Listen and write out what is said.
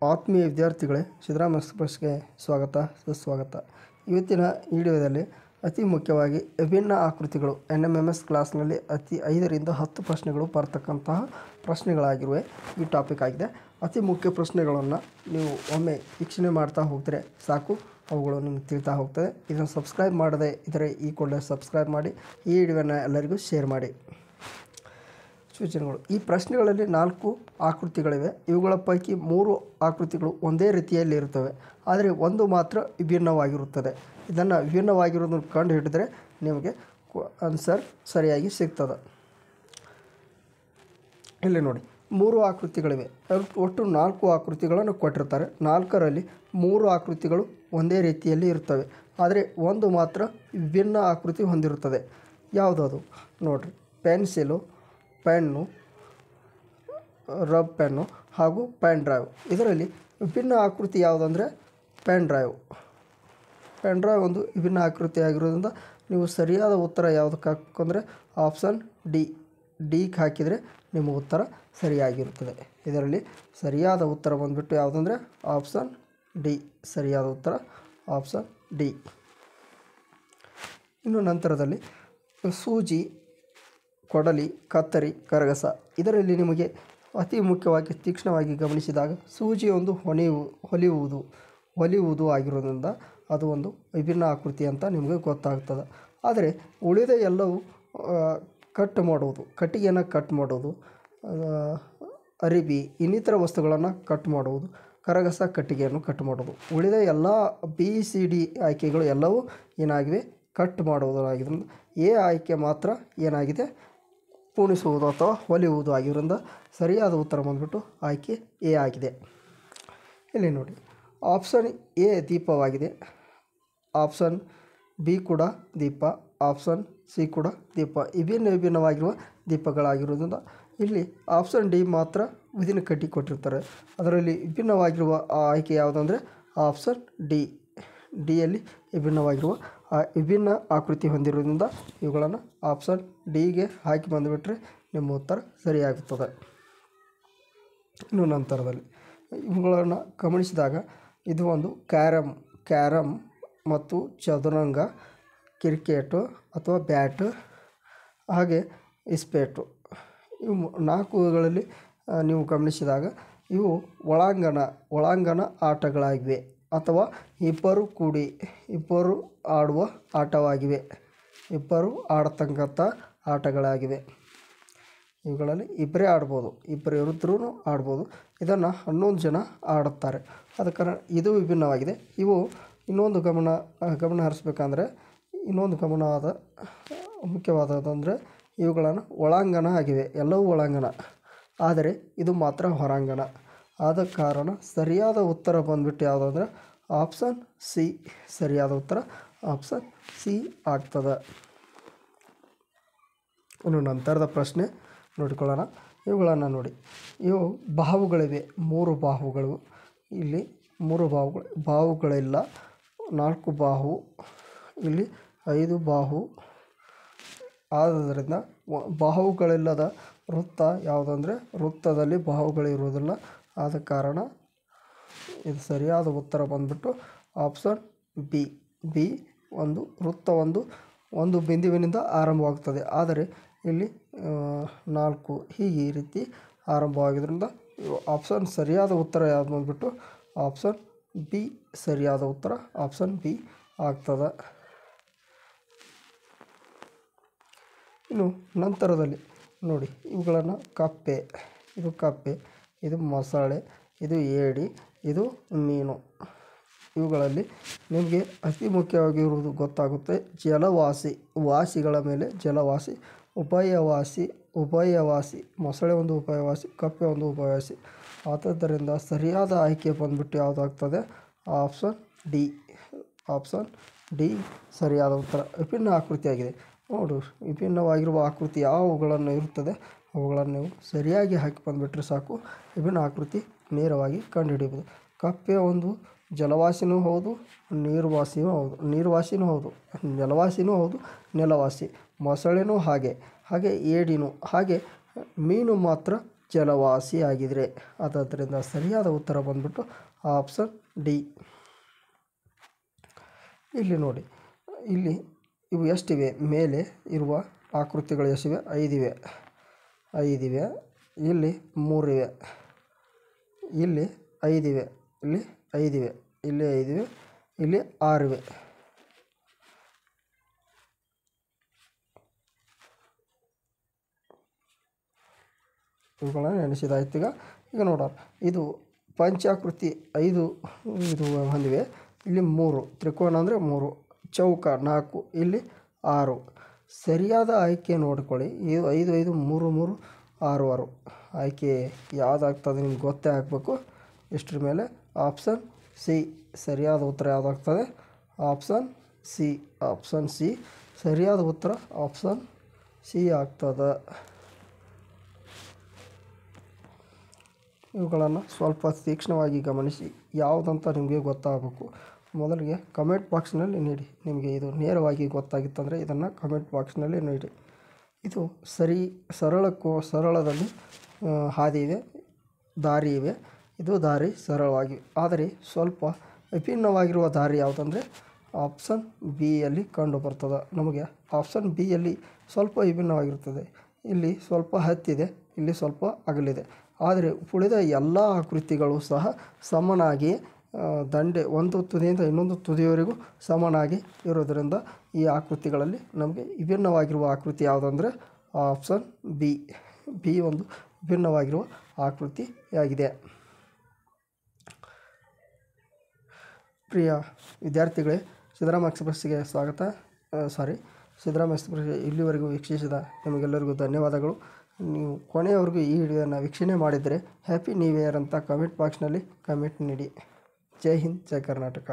ಆತ್ಮೀಯ ವಿದ್ಯಾರ್ಥಿಗಳೇ, ಸಿದ್ದರಾಮ ಎಕ್ಸ್‌ಪ್ರೆಸ್‌ಗೆ ಸ್ವಾಗತ ಸುಸ್ವಾಗತ. ಇವತ್ತಿನ ವಿಡಿಯೋದಲ್ಲಿ ಅತಿ ಮುಖ್ಯವಾಗಿ ವಿಭಿನ್ನ ಆಕೃತಿಗಳು NMMS ಕ್ಲಾಸ್ನಲ್ಲಿ 5 ರಿಂದ 10 ಪ್ರಶ್ನೆಗಳು ಬರ್ತಕ್ಕಂತಹ ಪ್ರಶ್ನೆಗಳಾಗಿರುವೆ ಈ ಟಾಪಿಕ್ ಆಗಿದೆ. ಅತಿ ಮುಖ್ಯ ಪ್ರಶ್ನೆಗಳನ್ನು ನೀವು ಒಮ್ಮೆ ವೀಕ್ಷಣೆ ಮಾಡ್ತಾ ಹೋಗ್ತಾರೆ ಸಾಕು, ಅವುಗಳು ನಿಮ್ಗೆ ತಿಳಿತಾ ಹೋಗ್ತದೆ. ಇದನ್ನು ಸಬ್ಸ್ಕ್ರೈಬ್ ಮಾಡದೆ ಇದ್ದರೆ ಈ ಕೂಡಲೇ ಸಬ್ಸ್ಕ್ರೈಬ್ ಮಾಡಿ, ಈ ವಿಡಿಯೋನ ಎಲ್ಲರಿಗೂ ಶೇರ್ ಮಾಡಿ. ಸೂಚನೆಗಳು: ಈ ಪ್ರಶ್ನೆಗಳಲ್ಲಿ 4 ಆಕೃತಿಗಳಿವೆ. ಇವುಗಳ ಪೈಕಿ 3 ಆಕೃತಿಗಳು ಒಂದೇ ರೀತಿಯಲ್ಲಿ ಇರುತ್ತವೆ, ಆದರೆ ಒಂದು ಮಾತ್ರ ವಿಭಿನ್ನವಾಗಿರುತ್ತದೆ. ಇದನ್ನು ವಿಭಿನ್ನವಾಗಿರೋದನ್ನು ಕಂಡು ಹಿಡಿದರೆ ನಿಮಗೆ ಆನ್ಸರ್ ಸರಿಯಾಗಿ ಸಿಗ್ತದೆ. ಇಲ್ಲಿ ನೋಡಿ, 3 ಆಕೃತಿಗಳಿವೆ. ಒಟ್ಟು 4 ಆಕೃತಿಗಳನ್ನು ಕೊಟ್ಟಿರ್ತಾರೆ. 4ರಲ್ಲಿ 3 ಆಕೃತಿಗಳು ಒಂದೇ ರೀತಿಯಲ್ಲಿ ಇರ್ತವೆ, ಆದರೆ ಒಂದು ಮಾತ್ರ ವಿಭಿನ್ನ ಆಕೃತಿ ಹೊಂದಿರುತ್ತದೆ. ಯಾವುದದು ನೋಡಿರಿ: ಪೆನ್ಸಿಲು, ಪೆನ್ನು, ರಬ್ ಪೆನ್ನು ಹಾಗೂ ಪೆನ್ ಡ್ರೈವ್. ಇದರಲ್ಲಿ ವಿಭಿನ್ನ ಆಕೃತಿ ಯಾವುದಂದರೆ ಪೆನ್ ಡ್ರೈವ್. ಪೆನ್ ಡ್ರೈವ್ ಒಂದು ವಿಭಿನ್ನ ಆಕೃತಿ ಆಗಿರೋದ್ರಿಂದ ನೀವು ಸರಿಯಾದ ಉತ್ತರ ಯಾವುದಕ್ಕೆ ಹಾಕಬೇಕಂದ್ರೆ ಆಪ್ಷನ್ ಡಿ ಹಾಕಿದರೆ ನಿಮ್ಮ ಉತ್ತರ ಸರಿಯಾಗಿರುತ್ತದೆ. ಇದರಲ್ಲಿ ಸರಿಯಾದ ಉತ್ತರ ಬಂದುಬಿಟ್ಟು ಯಾವುದಂದರೆ ಆಪ್ಷನ್ ಡಿ. ಸರಿಯಾದ ಉತ್ತರ ಆಪ್ಷನ್ ಡಿ. ಇನ್ನು ನಂತರದಲ್ಲಿ ಸೂಜಿ, ಕೊಡಲಿ, ಕತ್ತರಿ, ಕರಗಸ. ಇದರಲ್ಲಿ ನಿಮಗೆ ಅತಿ ಮುಖ್ಯವಾಗಿ ತೀಕ್ಷ್ಣವಾಗಿ ಗಮನಿಸಿದಾಗ ಸೂಜಿ ಒಂದು ಹೊಲಿಯುವುದು ಆಗಿರೋದ್ರಿಂದ ಅದು ಒಂದು ವಿಭಿನ್ನ ಆಕೃತಿ ಅಂತ ನಿಮಗೆ ಗೊತ್ತಾಗ್ತದೆ. ಆದರೆ ಉಳಿದ ಎಲ್ಲವೂ ಕಟ್ ಮಾಡುವುದು, ಕಟ್ಟಿಗೆಯನ್ನು ಕಟ್ ಮಾಡೋದು, ಅರಿಬಿ ಇನ್ನಿತರ ವಸ್ತುಗಳನ್ನು ಕಟ್ ಮಾಡುವುದು, ಕರಗಸ ಕಟ್ಟಿಗೆಯನ್ನು ಕಟ್ ಮಾಡೋದು. ಉಳಿದ ಎಲ್ಲ BCD ಆಯ್ಕೆಗಳು ಎಲ್ಲವೂ ಏನಾಗಿವೆ, ಕಟ್ ಮಾಡುವುದಾಗಿದ್ದರಿಂದ ಎ ಆಯ್ಕೆ ಮಾತ್ರ ಏನಾಗಿದೆ, ಪೂರ್ಣಿಸುವುದು ಅಥವಾ ಹೊಲಿಯುವುದು ಆಗಿರೋದ್ರಿಂದ ಸರಿಯಾದ ಉತ್ತರ ಬಂದುಬಿಟ್ಟು ಆಯ್ಕೆ ಎ ಆಗಿದೆ. ಇಲ್ಲಿ ನೋಡಿ, ಆಪ್ಷನ್ ಎ ದೀಪವಾಗಿದೆ, ಆಪ್ಷನ್ ಬಿ ಕೂಡ ದೀಪ, ಆಪ್ಷನ್ ಸಿ ಕೂಡ ದೀಪ. ವಿಭಿನ್ನವಾಗಿರುವ ದೀಪಗಳಾಗಿರೋದ್ರಿಂದ ಇಲ್ಲಿ ಆಪ್ಷನ್ ಡಿ ಮಾತ್ರ ಉದಿನ ಕಡ್ಡಿ ಕೊಟ್ಟಿರ್ತಾರೆ. ಅದರಲ್ಲಿ ವಿಭಿನ್ನವಾಗಿರುವ ಆಯ್ಕೆ ಯಾವುದಂದರೆ ಆಪ್ಷನ್ ಡಿಯಲ್ಲಿ ವಿಭಿನ್ನವಾಗಿರುವ ವಿಭಿನ್ನ ಆಕೃತಿ ಹೊಂದಿರೋದ್ರಿಂದ ಇವುಗಳನ್ನು ಆಪ್ಷನ್ ಡಿಗೆ ಹಾಕಿ ಬಂದುಬಿಟ್ರೆ ನಿಮ್ಮ ಉತ್ತರ ಸರಿಯಾಗುತ್ತದೆ. ಇನ್ನು ನಂತರದಲ್ಲಿ ಇವುಗಳನ್ನು ಗಮನಿಸಿದಾಗ ಇದು ಒಂದು ಕ್ಯಾರಮ್ ಮತ್ತು ಚದುರಂಗ, ಕ್ರಿಕೆಟು ಅಥವಾ ಬ್ಯಾಟು, ಹಾಗೆ ಇಸ್ಪೇಟು. ಇವು 4ಗಳಲ್ಲಿ ನೀವು ಗಮನಿಸಿದಾಗ ಇವು ಒಳಾಂಗಣ ಆಟಗಳಾಗಿವೆ ಅಥವಾ ಇಬ್ಬರು ಆಡುವ ಆಟವಾಗಿವೆ, ಇಬ್ಬರು ಆಡತಕ್ಕಂಥ ಆಟಗಳಾಗಿವೆ. ಇವುಗಳಲ್ಲಿ ಇಬ್ಬರೇ ಆಡ್ಬೋದು, ಇಬ್ಬರು ಇರಿದ್ರೂ ಆಡ್ಬೋದು. ಇದನ್ನು 11 ಜನ ಆಡುತ್ತಾರೆ. ಆದ ಕಾರಣ ಇದು ವಿಭಿನ್ನವಾಗಿದೆ. ಇವು ಇನ್ನೊಂದು ಗಮನ ಹರಿಸ್ಬೇಕಂದ್ರೆ ಇನ್ನೊಂದು ಮುಖ್ಯವಾದದಂದರೆ ಇವುಗಳನ್ನು ಒಳಾಂಗಣ ಆಗಿವೆ, ಎಲ್ಲವೂ ಒಳಾಂಗಣ, ಆದರೆ ಇದು ಮಾತ್ರ ಹೊರಾಂಗಣ. ಆದ ಕಾರಣ ಸರಿಯಾದ ಉತ್ತರ ಬಂದುಬಿಟ್ಟು ಯಾವುದಂದ್ರೆ ಆಪ್ಷನ್ ಸಿ. ಸರಿಯಾದ ಉತ್ತರ ಆಪ್ಷನ್ ಸಿ ಆಗ್ತದೆ. ಇನ್ನು ನಂತರದ ಪ್ರಶ್ನೆ ನೋಡಿಕೊಳ್ಳೋಣ. ಇವುಗಳನ್ನು ನೋಡಿ, ಇವು ಬಾಹುಗಳಿವೆ, 3 ಬಾಹುಗಳು. ಇಲ್ಲಿ 3 ಬಾಹುಗಳಿಲ್ಲ, 4 ಬಾಹು, ಇಲ್ಲಿ 5 ಬಾಹು. ಆದ್ದರಿಂದ ಬಾಹುಗಳಿಲ್ಲದ ವೃತ್ತ ಯಾವುದಂದರೆ ವೃತ್ತದಲ್ಲಿ ಬಾಹುಗಳಿರುವುದಿಲ್ಲ. ಆದ ಕಾರಣ ಇದು ಸರಿಯಾದ ಉತ್ತರ ಬಂದುಬಿಟ್ಟು ಆಪ್ಷನ್ ಬಿ. ಒಂದು ವೃತ್ತ ಒಂದು ಬಿಂದುವಿನಿಂದ ಆರಂಭವಾಗ್ತದೆ, ಆದರೆ ಇಲ್ಲಿ 4 ಹೀಗೆ ಈ ರೀತಿ ಆರಂಭವಾಗಿದ್ದರಿಂದ ಆಪ್ಷನ್ ಸರಿಯಾದ ಉತ್ತರ ಯಾವುದು ಬಂದುಬಿಟ್ಟು ಆಪ್ಷನ್ ಬಿ. ಸರಿಯಾದ ಉತ್ತರ ಆಪ್ಷನ್ ಬಿ ಆಗ್ತದೆ. ಇನ್ನು ನಂತರದಲ್ಲಿ ನೋಡಿ, ಇವುಗಳನ್ನು ಕಪ್ಪೆ, ಇದು ಮೊಸಳೆ, ಇದು ಏಡಿ, ಇದು ಮೀನು. ಇವುಗಳಲ್ಲಿ ನಿಮಗೆ ಅತಿ ಮುಖ್ಯವಾಗಿರುವುದು ಗೊತ್ತಾಗುತ್ತೆ ವಾಸಿಗಳ ಮೇಲೆ ಜಲವಾಸಿ, ಉಭಯವಾಸಿ. ಮೊಸಳೆ ಒಂದು ಉಭಯವಾಸಿ, ಕಪ್ಪೆ ಒಂದು ಉಭಯವಾಸಿ. ಆದ್ದರಿಂದ ಸರಿಯಾದ ಆಯ್ಕೆ ಬಂದುಬಿಟ್ಟು ಯಾವುದಾಗ್ತದೆ ಆಪ್ಷನ್ ಡಿ. ಸರಿಯಾದ ಉತ್ತರ. ವಿಭಿನ್ನ ಆಕೃತಿಯಾಗಿದೆ ನೋಡು, ವಿಭಿನ್ನವಾಗಿರುವ ಆಕೃತಿ ಯಾವುಗಳನ್ನು ಇರುತ್ತದೆ ಅವುಗಳನ್ನು ನೀವು ಸರಿಯಾಗಿ ಹಾಕಿ ಬಂದುಬಿಟ್ರೆ ಸಾಕು, ವಿಭಿನ್ನ ಆಕೃತಿ ನೇರವಾಗಿ ಕಂಡುಹಿಡಿಯಬಹುದು. ಕಪ್ಪೆ ಒಂದು ಜಲವಾಸಿನೂ ಹೌದು, ನೀರುವಾಸಿನೂ ಹೌದು, ಜಲವಾಸಿನೂ ಹೌದು, ನೆಲವಾಸಿ. ಮೊಸಳೆನೂ ಹಾಗೆ ಏಡಿನೂ ಹಾಗೆ. ಮೀನು ಮಾತ್ರ ಜಲವಾಸಿ ಆಗಿದ್ರೆ. ಆದ್ದರಿಂದ ಸರಿಯಾದ ಉತ್ತರ ಬಂದ್ಬಿಟ್ಟು ಆಪ್ಷನ್ ಡಿ. ಇಲ್ಲಿ ನೋಡಿ, ಇಲ್ಲಿ ಇವು ಎಷ್ಟಿವೆ, ಮೇಲೆ ಇರುವ ಆಕೃತಿಗಳು ಎಷ್ಟಿವೆ, 5 ಇವೆ. ಇಲ್ಲಿ 3 ಇವೆ, ಇಲ್ಲಿ 5 ಇವೆ, ಇಲ್ಲಿ 5 ಇವೆ, ಇಲ್ಲಿ 5 ಇವೆ, ಇಲ್ಲಿ 6 ಇವೆ. ಇವುಗಳನ್ನು ನೆನೆಸಿದಾಯ್ತು. ಈಗ ನೋಡೋಣ, ಇದು ಪಂಚಾಕೃತಿ 5 ಇದು ಹೊಂದಿವೆ. ಇಲ್ಲಿ 3 ತ್ರಿಕೋನ ಅಂದರೆ 3, ಚೌಕ 4, ಇಲ್ಲಿ 6. ಸರಿಯಾದ ಆಯ್ಕೆ ನೋಡ್ಕೊಳ್ಳಿ. ಇದು 5 5 3 3 6 6. ಆಯ್ಕೆ ಯಾವುದಾಗ್ತದೆ ನಿಮ್ಗೆ ಗೊತ್ತೇ ಆಗಬೇಕು. ಇಷ್ಟರ ಮೇಲೆ ಆಪ್ಷನ್ ಸಿ ಸರಿಯಾದ ಉತ್ತರ ಯಾವುದಾಗ್ತದೆ, ಆಪ್ಷನ್ ಸಿ. ಆಪ್ಷನ್ ಸಿ ಸರಿಯಾದ ಉತ್ತರ ಆಪ್ಷನ್ ಸಿ ಆಗ್ತದೆ. ಇವುಗಳನ್ನು ಸ್ವಲ್ಪ ತೀಕ್ಷ್ಣವಾಗಿ ಗಮನಿಸಿ, ಯಾವುದಂತ ನಿಮಗೆ ಗೊತ್ತಾಗಬೇಕು. ಮೊದಲಿಗೆ ಕಮೆಂಟ್ ಬಾಕ್ಸ್ನಲ್ಲಿ ನೀಡಿ. ನಿಮಗೆ ಇದು ನೇರವಾಗಿ ಗೊತ್ತಾಗಿತ್ತಂದರೆ ಇದನ್ನು ಕಮೆಂಟ್ ಬಾಕ್ಸ್ನಲ್ಲಿ ನೀಡಿ. ಇದು ಸರಳದಲ್ಲಿ ಹಾದಿ ಇವೆ, ದಾರಿ ಇವೆ. ಇದು ದಾರಿ ಸರಳವಾಗಿವೆ. ಆದರೆ ಸ್ವಲ್ಪ ವಿಭಿನ್ನವಾಗಿರುವ ದಾರಿ ಯಾವುದಂದರೆ ಆಪ್ಷನ್ ಬಿಯಲ್ಲಿ ಕಂಡು ಬರ್ತದೆ. ನಮಗೆ ಆಪ್ಷನ್ ಬಿಯಲ್ಲಿ ಸ್ವಲ್ಪ ವಿಭಿನ್ನವಾಗಿರುತ್ತದೆ. ಇಲ್ಲಿ ಸ್ವಲ್ಪ ಹತ್ತಿದೆ, ಇಲ್ಲಿ ಸ್ವಲ್ಪ ಅಗಲಿದೆ. ಆದರೆ ಉಳಿದ ಎಲ್ಲ ಆಕೃತಿಗಳು ಸಹ ಸಮನಾಗಿ ದಂಡೆ ಒಂದು ತುದಿಯಿಂದ ಇನ್ನೊಂದು ತುದಿಯವರೆಗೂ ಸಮನಾಗಿ ಇರೋದರಿಂದ ಈ ಆಕೃತಿಗಳಲ್ಲಿ ನಮಗೆ ವಿಭಿನ್ನವಾಗಿರುವ ಆಕೃತಿ ಯಾವುದಂದರೆ ಆಪ್ಷನ್ ಬಿ. ಬಿ ಒಂದು ವಿಭಿನ್ನವಾಗಿರುವ ಆಕೃತಿಯಾಗಿದೆ. ಪ್ರಿಯ ವಿದ್ಯಾರ್ಥಿಗಳೇ, ಸಿದ್ದರಾಮ ಎಕ್ಸ್‌ಪ್ರೆಸ್‌ಗೆ ಸ್ವಾಗತ. ಸಿದ್ದರಾಮ ಎಕ್ಸ್‌ಪ್ರೆಸ್ ಇಲ್ಲಿವರೆಗೂ ವೀಕ್ಷಿಸಿದ ನಿಮಗೆಲ್ಲರಿಗೂ ಧನ್ಯವಾದಗಳು. ನೀವು ಕೊನೆಯವರೆಗೂ ಈ ವಿಡಿಯೋನ ವೀಕ್ಷಣೆ ಮಾಡಿದರೆ ಹ್ಯಾಪಿ ನ್ಯೂ ಇಯರ್ ಅಂತ ಕಮೆಂಟ್ ಬಾಕ್ಸ್ನಲ್ಲಿ ಕಮೆಂಟ್ ನೀಡಿ. ಜೈ ಹಿಂದ್, ಜೈ ಕರ್ನಾಟಕ.